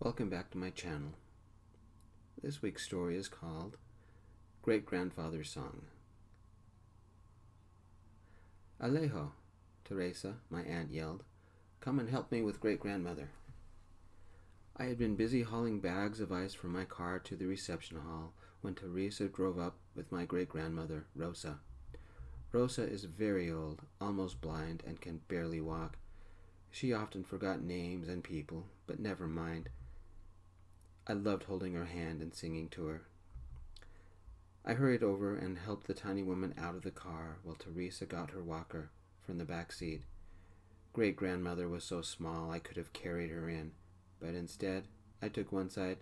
Welcome back to my channel. This week's story is called Great Grandfather's Song. Alejo, Teresa, my aunt yelled. Come and help me with great-grandmother. I had been busy hauling bags of ice from my car to the reception hall when Teresa drove up with my great-grandmother, Rosa. Rosa is very old, almost blind, and can barely walk. She often forgot names and people, but never mind. I loved holding her hand and singing to her. I hurried over and helped the tiny woman out of the car while Teresa got her walker from the back seat. Great-grandmother was so small I could have carried her in, but instead I took one side,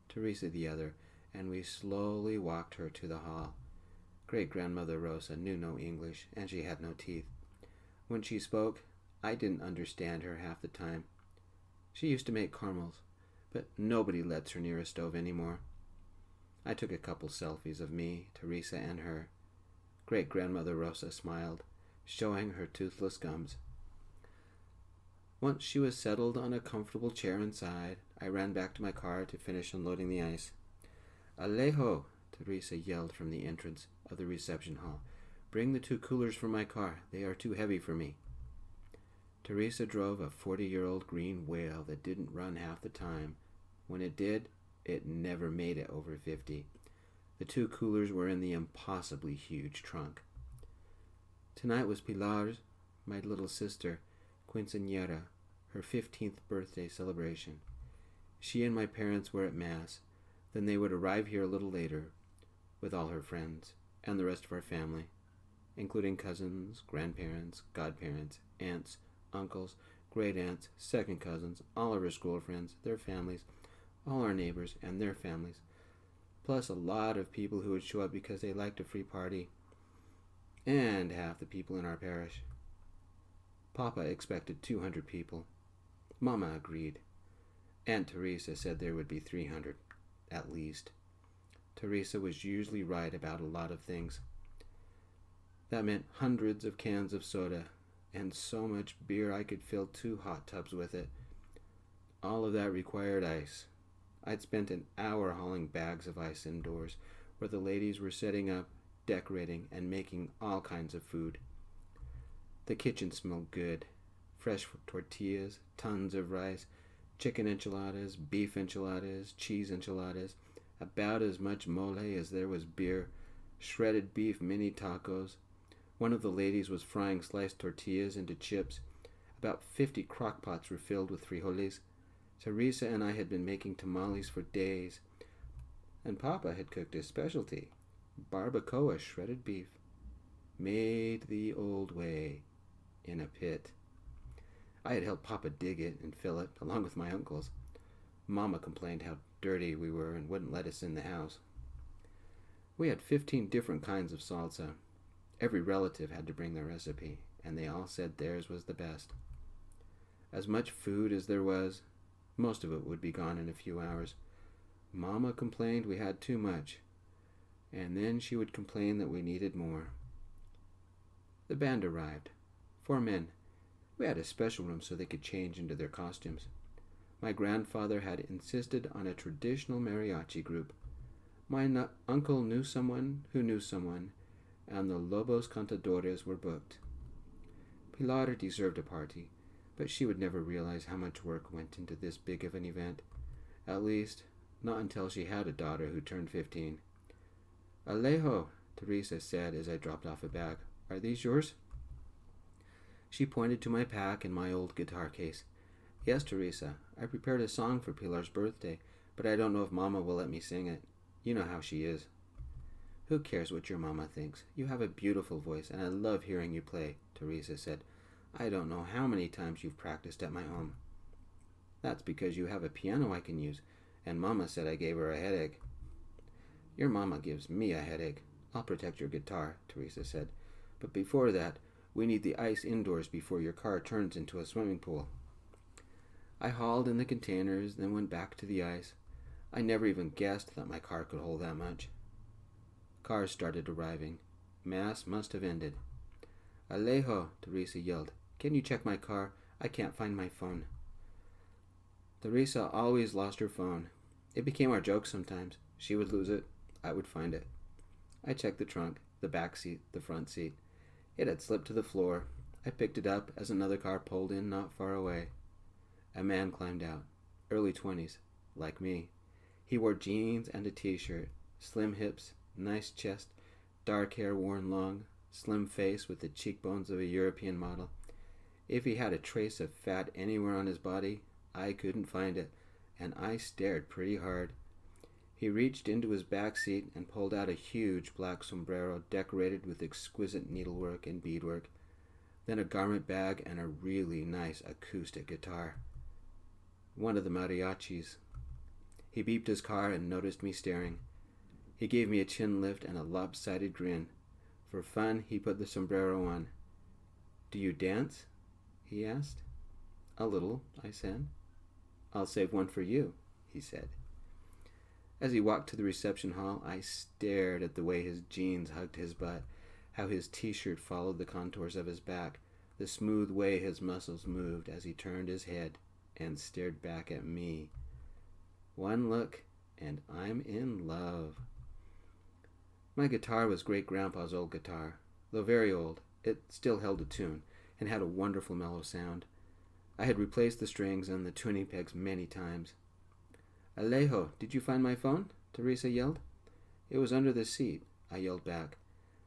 Teresa the other, and we slowly walked her to the hall. Great-grandmother Rosa knew no English, and she had no teeth. When she spoke, I didn't understand her half the time. She used to make caramels, but nobody lets her near a stove anymore. I took a couple selfies of me, Teresa, and her. Great-grandmother Rosa smiled, showing her toothless gums. Once she was settled on a comfortable chair inside, I ran back to my car to finish unloading the ice. Alejo, Teresa yelled from the entrance of the reception hall. Bring the 2 coolers from my car. They are too heavy for me. Teresa drove a 40-year-old green whale that didn't run half the time. When it did, it never made it over 50. The 2 coolers were in the impossibly huge trunk. Tonight was Pilar's, my little sister, quinceañera, her 15th birthday celebration. She and my parents were at Mass. Then they would arrive here a little later with all her friends and the rest of our family, including cousins, grandparents, godparents, aunts, uncles, great-aunts, second cousins, all of her school friends, their families, all our neighbors and their families, plus a lot of people who would show up because they liked a free party, and half the people in our parish. Papa expected 200 people. Mama agreed. Aunt Teresa said there would be 300, at least. Teresa was usually right about a lot of things. That meant hundreds of cans of soda, and so much beer I could fill 2 hot tubs with it. All of that required ice. I'd spent an hour hauling bags of ice indoors, where the ladies were setting up, decorating, and making all kinds of food. The kitchen smelled good. Fresh tortillas, tons of rice, chicken enchiladas, beef enchiladas, cheese enchiladas, about as much mole as there was beer, shredded beef mini tacos. One of the ladies was frying sliced tortillas into chips. About 50 crock pots were filled with frijoles. Teresa and I had been making tamales for days, and Papa had cooked his specialty, barbacoa shredded beef, made the old way, in a pit. I had helped Papa dig it and fill it, along with my uncles. Mama complained how dirty we were and wouldn't let us in the house. We had 15 different kinds of salsa. Every relative had to bring their recipe, and they all said theirs was the best. As much food as there was, most of it would be gone in a few hours. Mama complained we had too much, and then she would complain that we needed more. The band arrived. 4 men. We had a special room so they could change into their costumes. My grandfather had insisted on a traditional mariachi group. My uncle knew someone who knew someone, and the Lobos Cantadores were booked. Pilar deserved a party, but she would never realize how much work went into this big of an event. At least, not until she had a daughter who turned 15. Alejo, Teresa said as I dropped off a bag. Are these yours? She pointed to my pack and my old guitar case. Yes, Teresa, I prepared a song for Pilar's birthday, but I don't know if Mama will let me sing it. You know how she is. Who cares what your mama thinks? You have a beautiful voice, and I love hearing you play, Teresa said. I don't know how many times you've practiced at my home. That's because you have a piano I can use, and Mama said I gave her a headache. Your mama gives me a headache. I'll protect your guitar, Teresa said. But before that, we need the ice indoors before your car turns into a swimming pool. I hauled in the containers, then went back to the ice. I never even guessed that my car could hold that much. Cars started arriving. Mass must have ended. Alejo, Teresa yelled. Can you check my car? I can't find my phone. Teresa always lost her phone. It became our joke sometimes. She would lose it. I would find it. I checked the trunk, the back seat, the front seat. It had slipped to the floor. I picked it up as another car pulled in not far away. A man climbed out, early 20s, like me. He wore jeans and a t-shirt, slim hips, nice chest, dark hair worn long, slim face with the cheekbones of a European model. If he had a trace of fat anywhere on his body, I couldn't find it, and I stared pretty hard. He reached into his back seat and pulled out a huge black sombrero decorated with exquisite needlework and beadwork, then a garment bag and a really nice acoustic guitar. One of the mariachis. He beeped his car and noticed me staring. He gave me a chin lift and a lopsided grin. For fun, he put the sombrero on. "Do you dance?" he asked. "A little," I said. "I'll save one for you," he said. As he walked to the reception hall, I stared at the way his jeans hugged his butt, how his t-shirt followed the contours of his back, the smooth way his muscles moved as he turned his head and stared back at me. One look, and I'm in love. My guitar was Great-Grandpa's old guitar. Though very old, it still held a tune and had a wonderful mellow sound. I had replaced the strings and the tuning pegs many times. "Alejo, did you find my phone?" Teresa yelled. "It was under the seat," I yelled back,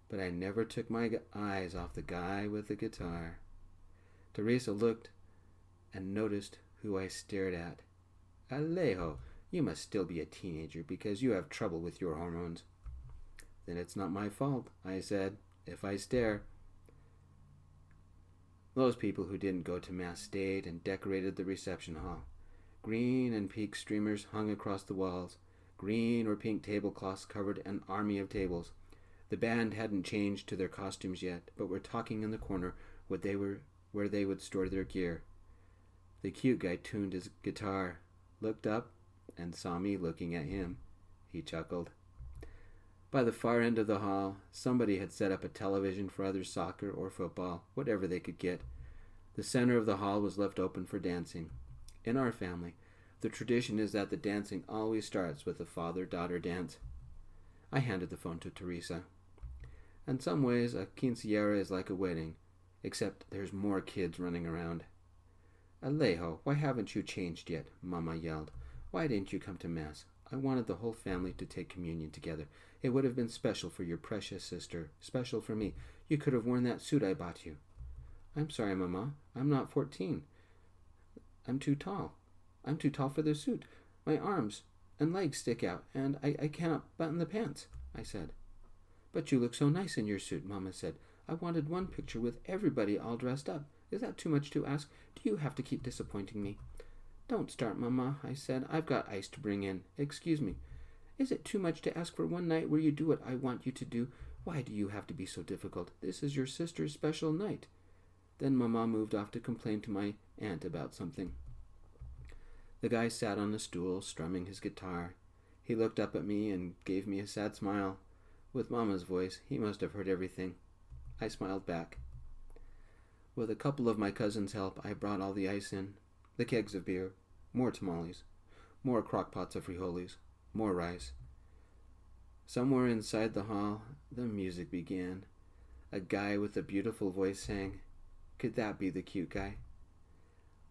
but I never took my eyes off the guy with the guitar. Teresa looked and noticed who I stared at. "Alejo, you must still be a teenager because you have trouble with your hormones." "Then it's not my fault," I said, "if I stare." Those people who didn't go to Mass stayed and decorated the reception hall. Green and pink streamers hung across the walls. Green or pink tablecloths covered an army of tables. The band hadn't changed to their costumes yet, but were talking in the corner where they would store their gear. The cute guy tuned his guitar, looked up, and saw me looking at him. He chuckled. By the far end of the hall, somebody had set up a television for either soccer or football, whatever they could get. The center of the hall was left open for dancing. In our family, the tradition is that the dancing always starts with a father-daughter dance. I handed the phone to Teresa. In some ways, a quinceañera is like a wedding, except there's more kids running around. "Alejo, why haven't you changed yet?" Mama yelled. "Why didn't you come to Mass? I wanted the whole family to take communion together. It would have been special for your precious sister, special for me. You could have worn that suit I bought you." "I'm sorry, Mama. I'm not 14. I'm too tall. I'm too tall for the suit. My arms and legs stick out, and I cannot button the pants," I said. "But you look so nice in your suit," Mama said. "I wanted one picture with everybody all dressed up. Is that too much to ask? Do you have to keep disappointing me?" "Don't start, Mama," I said. "I've got ice to bring in. Excuse me. Is it too much to ask for one night where you do what I want you to do? Why do you have to be so difficult? This is your sister's special night." Then Mama moved off to complain to my aunt about something. The guy sat on a stool, strumming his guitar. He looked up at me and gave me a sad smile. With Mama's voice, he must have heard everything. I smiled back. With a couple of my cousins' help, I brought all the ice in, the kegs of beer, more tamales, more crock-pots of frijoles, more rice. Somewhere inside the hall, the music began. A guy with a beautiful voice sang. Could that be the cute guy?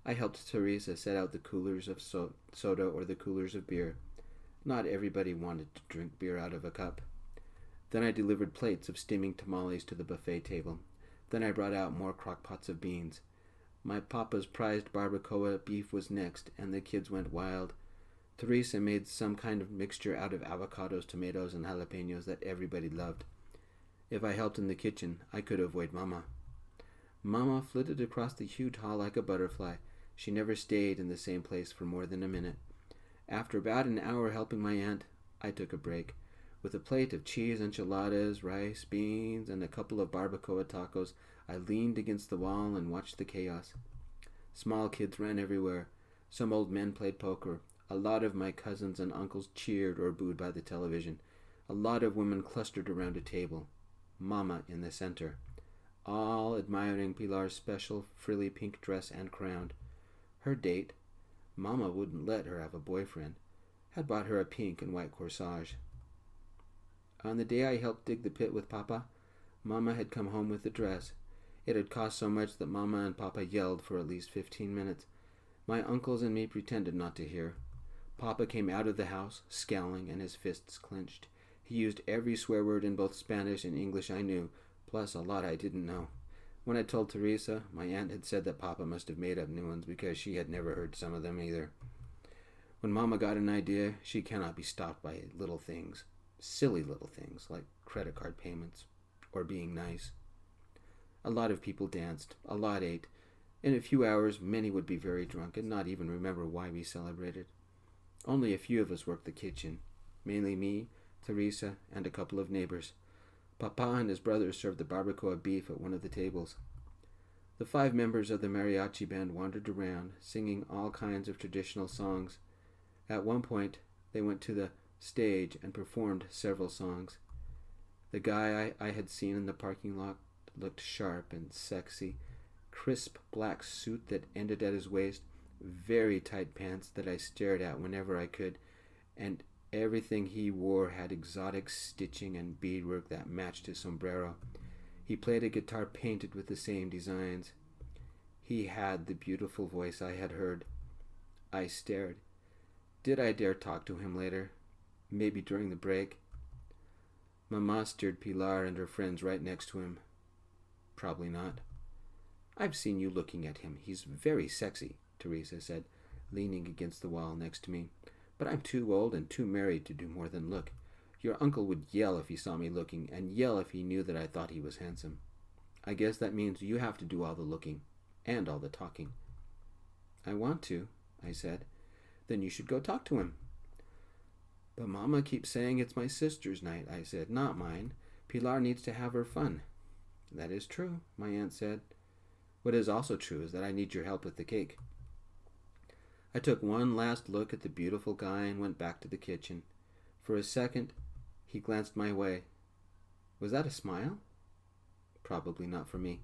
I helped Teresa set out the coolers of soda or the coolers of beer. Not everybody wanted to drink beer out of a cup. Then I delivered plates of steaming tamales to the buffet table. Then I brought out more crock-pots of beans. My papa's prized barbacoa beef was next, and the kids went wild. Teresa made some kind of mixture out of avocados, tomatoes, and jalapenos that everybody loved. If I helped in the kitchen, I could avoid Mama. Mama flitted across the huge hall like a butterfly. She never stayed in the same place for more than a minute. After about an hour helping my aunt, I took a break. With a plate of cheese enchiladas, rice, beans, and a couple of barbacoa tacos, I leaned against the wall and watched the chaos. Small kids ran everywhere. Some old men played poker. A lot of my cousins and uncles cheered or booed by the television. A lot of women clustered around a table. Mama in the center, all admiring Pilar's special frilly pink dress and crown. Her date, Mama wouldn't let her have a boyfriend. Had bought her a pink and white corsage. On the day I helped dig the pit with Papa, Mama had come home with the dress. It had cost so much that Mama and Papa yelled for at least 15 minutes. My uncles and me pretended not to hear. Papa came out of the house, scowling and his fists clenched. He used every swear word in both Spanish and English I knew, plus a lot I didn't know. When I told Teresa, my aunt had said that Papa must have made up new ones because she had never heard some of them either. When Mama got an idea, she cannot be stopped by little things. Silly little things like credit card payments or being nice. A lot of people danced, a lot ate. In a few hours, many would be very drunk and not even remember why we celebrated. Only a few of us worked the kitchen, mainly me, Teresa, and a couple of neighbors. Papa and his brothers served the barbacoa beef at one of the tables. The 5 members of the mariachi band wandered around, singing all kinds of traditional songs. At one point, they went to the stage and performed several songs. The guy I had seen in the parking lot looked sharp and sexy. Crisp black suit that ended at his waist, very tight pants that I stared at whenever I could, and everything he wore had exotic stitching and beadwork that matched his sombrero. He played a guitar painted with the same designs. He had the beautiful voice I had heard. I stared. Did I dare talk to him later? Maybe during the break? Mama steered Pilar and her friends right next to him. Probably not. I've seen you looking at him. He's very sexy, Teresa said, leaning against the wall next to me. But I'm too old and too married to do more than look. Your uncle would yell if he saw me looking, and yell if he knew that I thought he was handsome. I guess that means you have to do all the looking, and all the talking. I want to, I said. Then you should go talk to him. But Mama keeps saying it's my sister's night, I said, not mine. Pilar needs to have her fun. That is true, my aunt said. What is also true is that I need your help with the cake. I took one last look at the beautiful guy and went back to the kitchen. For a second, he glanced my way. Was that a smile? Probably not for me.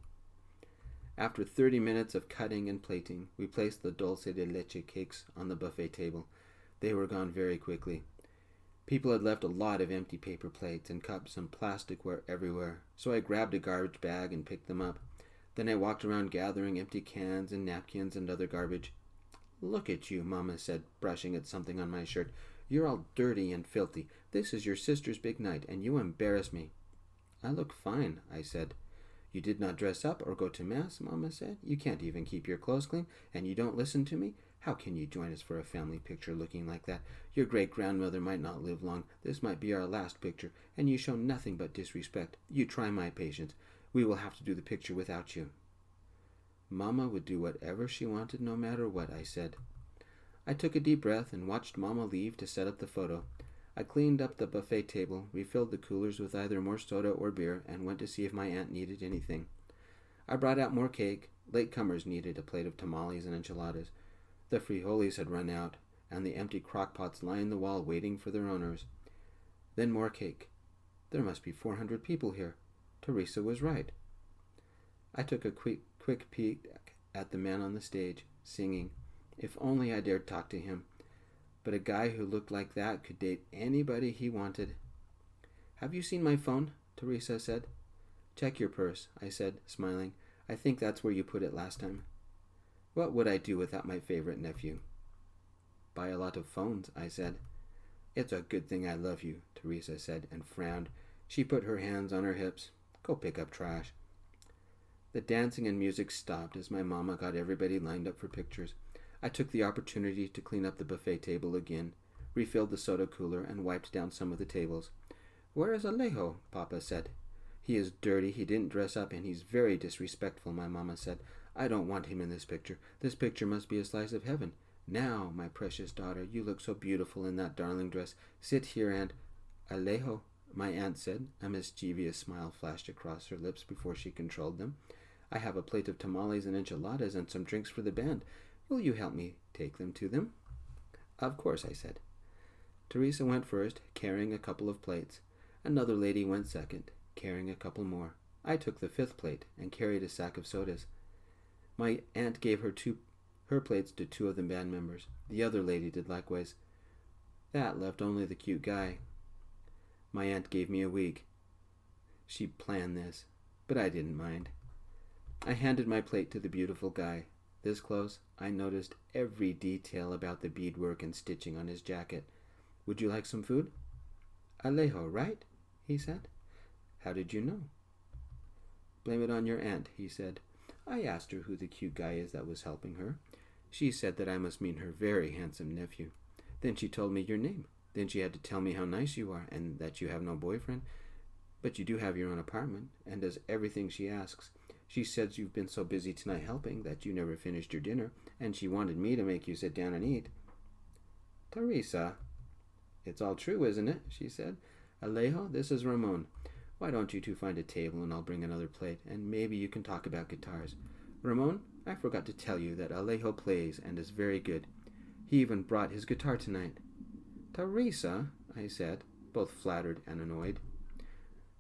After 30 minutes of cutting and plating, we placed the dulce de leche cakes on the buffet table. They were gone very quickly. People had left a lot of empty paper plates and cups and plasticware everywhere, so I grabbed a garbage bag and picked them up. Then I walked around gathering empty cans and napkins and other garbage. Look at you, Mama said, brushing at something on my shirt. You're all dirty and filthy. This is your sister's big night, and you embarrass me. I look fine, I said. You did not dress up or go to Mass, Mama said. You can't even keep your clothes clean, and you don't listen to me? How can you join us for a family picture looking like that? Your great-grandmother might not live long. This might be our last picture, and you show nothing but disrespect. You try my patience. We will have to do the picture without you. Mama would do whatever she wanted no matter what, I said. I took a deep breath and watched Mama leave to set up the photo. I cleaned up the buffet table, refilled the coolers with either more soda or beer, and went to see if my aunt needed anything. I brought out more cake. Latecomers needed a plate of tamales and enchiladas. The frijoles had run out, and the empty crock-pots lined the wall waiting for their owners. Then more cake. There must be 400 people here. Teresa was right. I took a quick peek at the man on the stage, singing. If only I dared talk to him. But a guy who looked like that could date anybody he wanted. Have you seen my phone? Teresa said. Check your purse, I said, smiling. I think that's where you put it last time. What would I do without my favorite nephew? Buy a lot of phones, I said. It's a good thing I love you, Teresa said, and frowned. She put her hands on her hips. Go pick up trash. The dancing and music stopped as my mama got everybody lined up for pictures. I took the opportunity to clean up the buffet table again, refilled the soda cooler, and wiped down some of the tables. Where is Alejo? Papa said. He is dirty, he didn't dress up, and he's very disrespectful, my mama said. I don't want him in this picture. This picture must be a slice of heaven. Now, my precious daughter, you look so beautiful in that darling dress. Sit here and... Alejo, my aunt said. A mischievous smile flashed across her lips before she controlled them. I have a plate of tamales and enchiladas and some drinks for the band. Will you help me take them to them? Of course, I said. Teresa went first, carrying a couple of plates. Another lady went second, carrying a couple more. I took the 5th plate and carried a sack of sodas. My aunt gave her her plates to 2 of the band members. The other lady did likewise. That left only the cute guy. My aunt gave me a week. She planned this, but I didn't mind. I handed my plate to the beautiful guy. This close, I noticed every detail about the beadwork and stitching on his jacket. Would you like some food? Alejo, right? He said. How did you know? Blame it on your aunt, he said. I asked her who the cute guy is that was helping her. She said that I must mean her very handsome nephew. Then she told me your name. Then she had to tell me how nice you are and that you have no boyfriend. But you do have your own apartment and does everything she asks. She says you've been so busy tonight helping that you never finished your dinner, and she wanted me to make you sit down and eat. Teresa. It's all true, isn't it? She said. Alejo, this is Ramon. Why don't you two find a table and I'll bring another plate, and maybe you can talk about guitars. Ramon, I forgot to tell you that Alejo plays and is very good. He even brought his guitar tonight. Teresa, I said, both flattered and annoyed.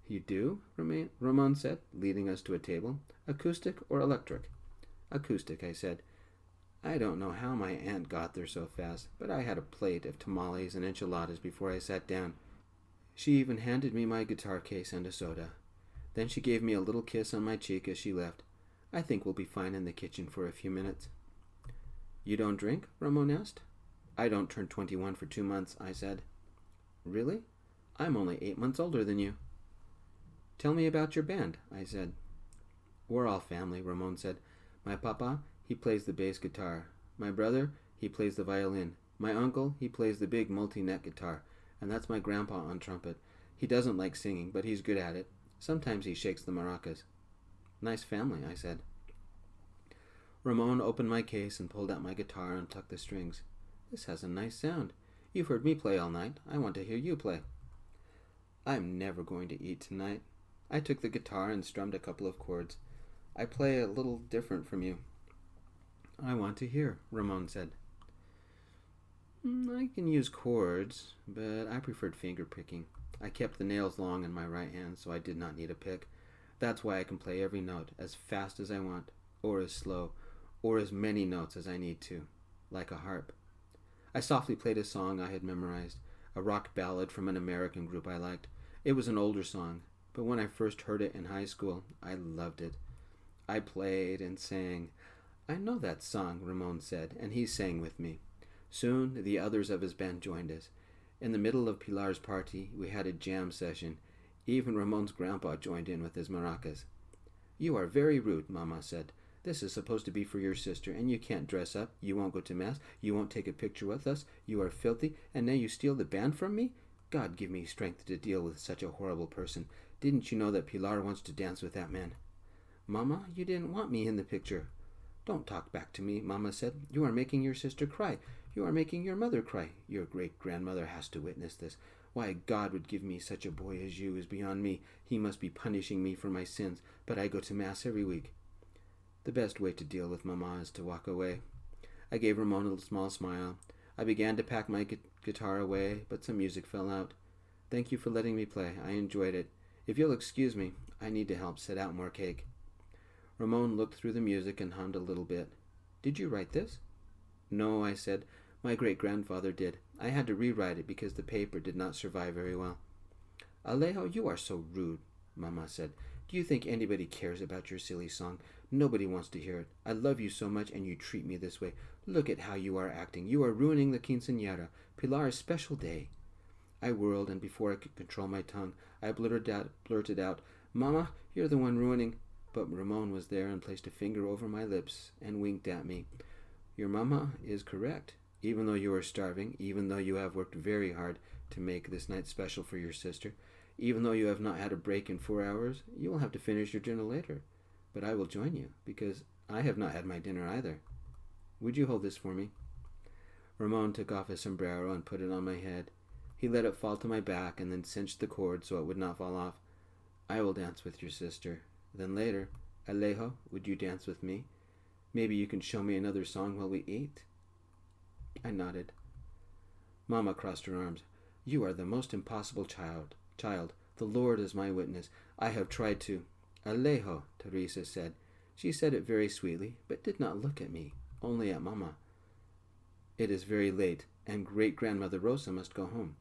You do? Ramon said, leading us to a table. Acoustic or electric? Acoustic, I said. I don't know how my aunt got there so fast, but I had a plate of tamales and enchiladas before I sat down. She even handed me my guitar case and a soda. Then she gave me a little kiss on my cheek as she left. I think we'll be fine in the kitchen for a few minutes. You don't drink? Ramon asked. I don't turn 21 for 2 months, I said. Really? I'm only 8 months older than you. Tell me about your band, I said. We're all family, Ramon said. My papa, he plays the bass guitar. My brother, he plays the violin. My uncle, he plays the big multi-neck guitar. And that's my grandpa on trumpet. He doesn't like singing, but he's good at it. Sometimes he shakes the maracas. Nice family, I said. Ramon opened my case and pulled out my guitar and plucked the strings. This has a nice sound. You've heard me play all night. I want to hear you play. I'm never going to eat tonight. I took the guitar and strummed a couple of chords. I play a little different from you. I want to hear, Ramon said. I can use chords, but I preferred finger picking. I kept the nails long in my right hand, so I did not need a pick. That's why I can play every note as fast as I want, or as slow, or as many notes as I need to, like a harp. I softly played a song I had memorized, a rock ballad from an American group I liked. It was an older song, but when I first heard it in high school, I loved it. I played and sang. I know that song, Ramon said, and he sang with me. Soon the others of his band joined us. In the middle of Pilar's party, we had a jam session. Even Ramon's grandpa joined in with his maracas. You are very rude, Mama said. This is supposed to be for your sister, and you can't dress up. You won't go to Mass. You won't take a picture with us. You are filthy, and now you steal the band from me? God give me strength to deal with such a horrible person. Didn't you know that Pilar wants to dance with that man? Mama, you didn't want me in the picture. Don't talk back to me, Mama said. You are making your sister cry. You are making your mother cry. Your great-grandmother has to witness this. Why God would give me such a boy as you is beyond me. He must be punishing me for my sins, but I go to Mass every week. The best way to deal with Mama is to walk away. I gave Ramon a small smile. I began to pack my guitar away, but some music fell out. Thank you for letting me play. I enjoyed it. If you'll excuse me, I need to help set out more cake. Ramon looked through the music and hummed a little bit. Did you write this? No, I said. My great-grandfather did. I had to rewrite it because the paper did not survive very well. Alejo, you are so rude, Mama said. Do you think anybody cares about your silly song? Nobody wants to hear it. I love you so much and you treat me this way. Look at how you are acting. You are ruining the quinceañera, Pilar's special day. I whirled, and before I could control my tongue, I blurted out, Mama, you're the one ruining. But Ramon was there and placed a finger over my lips and winked at me. Your mama is correct. Even though you are starving, even though you have worked very hard to make this night special for your sister, even though you have not had a break in 4 hours, you will have to finish your dinner later. But I will join you, because I have not had my dinner either. Would you hold this for me? Ramon took off his sombrero and put it on my head. He let it fall to my back and then cinched the cord so it would not fall off. I will dance with your sister. Then later, Alejo, would you dance with me? Maybe you can show me another song while we eat. I nodded. Mama crossed her arms. You are the most impossible child. The Lord is my witness. I have tried to. Alejo, Teresa said. She said it very sweetly, but did not look at me. only at Mama. It is very late, and great-grandmother Rosa must go home.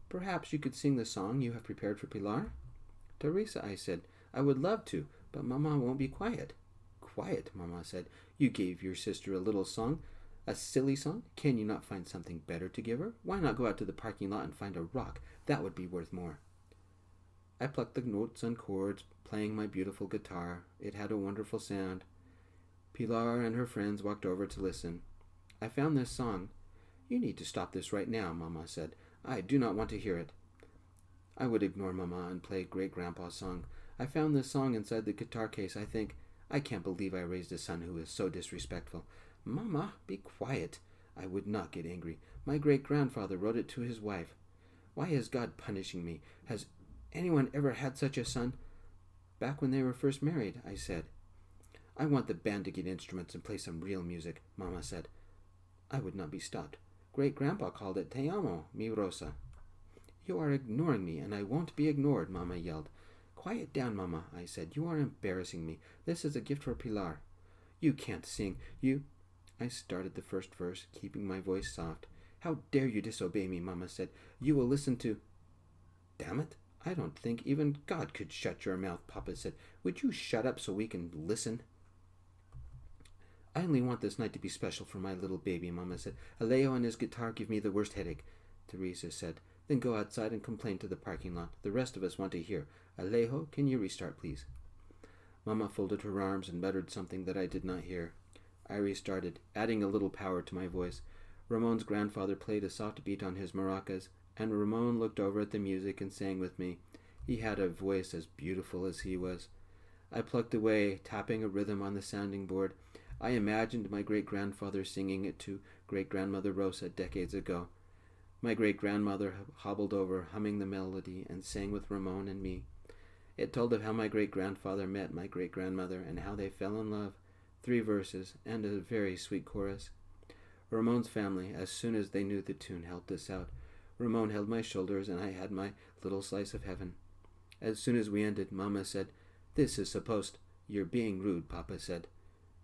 Perhaps you could sing the song you have prepared for Pilar? Teresa, I said, I would love to, but Mama won't be quiet. Quiet, Mama said. You gave your sister a little song, a silly song. Can you not find something better to give her? Why not go out to the parking lot and find a rock? That would be worth more. I plucked the notes and chords, playing my beautiful guitar. It had a wonderful sound. Pilar and her friends walked over to listen. I found this song. You need to stop this right now, Mama said. I do not want to hear it. I would ignore Mama and play Great-Grandpa's song. I found this song inside the guitar case. I think, I can't believe I raised a son who is so disrespectful. Mama, be quiet. I would not get angry. My great-grandfather wrote it to his wife. Why is God punishing me? Has anyone ever had such a son? Back when they were first married, I said. I want the band to get instruments and play some real music, Mama said. I would not be stopped. Great-grandpa called it Te amo, mi Rosa. You are ignoring me, and I won't be ignored, Mama yelled. Quiet down, Mama, I said. You are embarrassing me. This is a gift for Pilar. You can't sing. I started the first verse, keeping my voice soft. How dare you disobey me, Mama said. You will listen to... Damn it, I don't think even God could shut your mouth, Papa said. Would you shut up so we can listen? I only want this night to be special for my little baby, Mama said. Alejo and his guitar give me the worst headache, Teresa said. Then go outside and complain to the parking lot. The rest of us want to hear. Alejo, can you restart, please? Mama folded her arms and muttered something that I did not hear. I restarted, adding a little power to my voice. Ramon's grandfather played a soft beat on his maracas, and Ramon looked over at the music and sang with me. He had a voice as beautiful as he was. I plucked away, tapping a rhythm on the sounding board. I imagined my great-grandfather singing it to great-grandmother Rosa decades ago. My great-grandmother hobbled over, humming the melody, and sang with Ramon and me. It told of how my great-grandfather met my great-grandmother and how they fell in love. 3 verses and a very sweet chorus. Ramon's family, as soon as they knew the tune, helped us out. Ramon held my shoulders, and I had my little slice of heaven. As soon as we ended, Mama said, This is supposed... You're being rude, Papa said.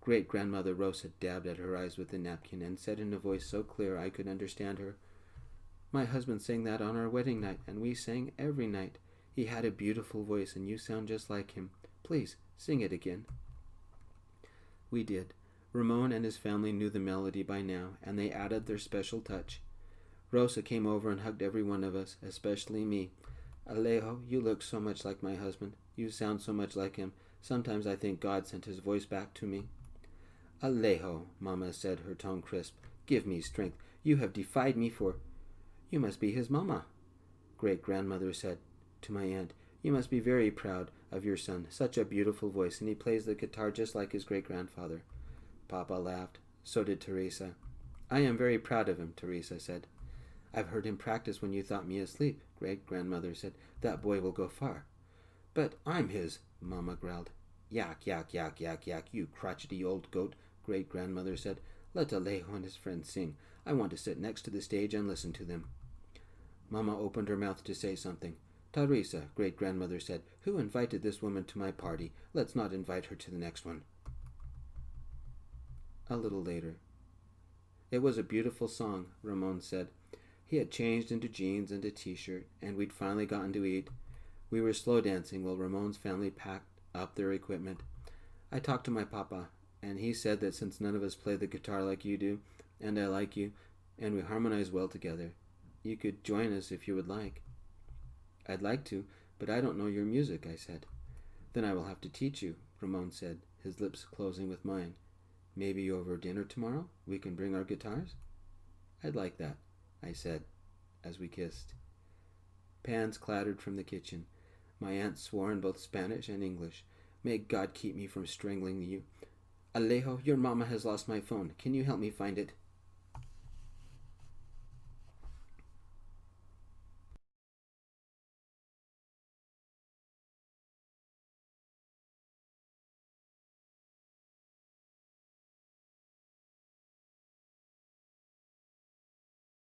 Great-grandmother Rosa dabbed at her eyes with a napkin and said in a voice so clear I could understand her, My husband sang that on our wedding night, and we sang every night. He had a beautiful voice, and you sound just like him. Please, sing it again. We did. Ramon and his family knew the melody by now, and they added their special touch. Rosa came over and hugged every one of us, especially me. Alejo, you look so much like my husband. You sound so much like him. Sometimes I think God sent his voice back to me. Alejo, Mama said, her tone crisp. Give me strength. You have defied me for... You must be his Mama, great-grandmother said to my aunt. You must be very proud of your son. Such a beautiful voice, and he plays the guitar just like his great-grandfather. Papa laughed. So did Teresa. I am very proud of him, Teresa said. I've heard him practice when you thought me asleep, great-grandmother said. That boy will go far. But I'm his, Mama growled. Yak, yak, yak, yak, yak, you crotchety old goat, great-grandmother said. Let Alejo and his friends sing. I want to sit next to the stage and listen to them. Mama opened her mouth to say something. Teresa, great-grandmother said, who invited this woman to my party? Let's not invite her to the next one. A little later. It was a beautiful song, Ramon said. He had changed into jeans and a t-shirt, and we'd finally gotten to eat. We were slow dancing while Ramon's family packed up their equipment. I talked to my papa, and he said that since none of us play the guitar like you do, and I like you, and we harmonize well together, you could join us if you would like. I'd like to, but I don't know your music, I said. Then I will have to teach you, Ramon said, his lips closing with mine. Maybe over dinner tomorrow we can bring our guitars? I'd like that, I said, as we kissed. Pans clattered from the kitchen. My aunt swore in both Spanish and English. May God keep me from strangling you. Alejo, your mama has lost my phone. Can you help me find it?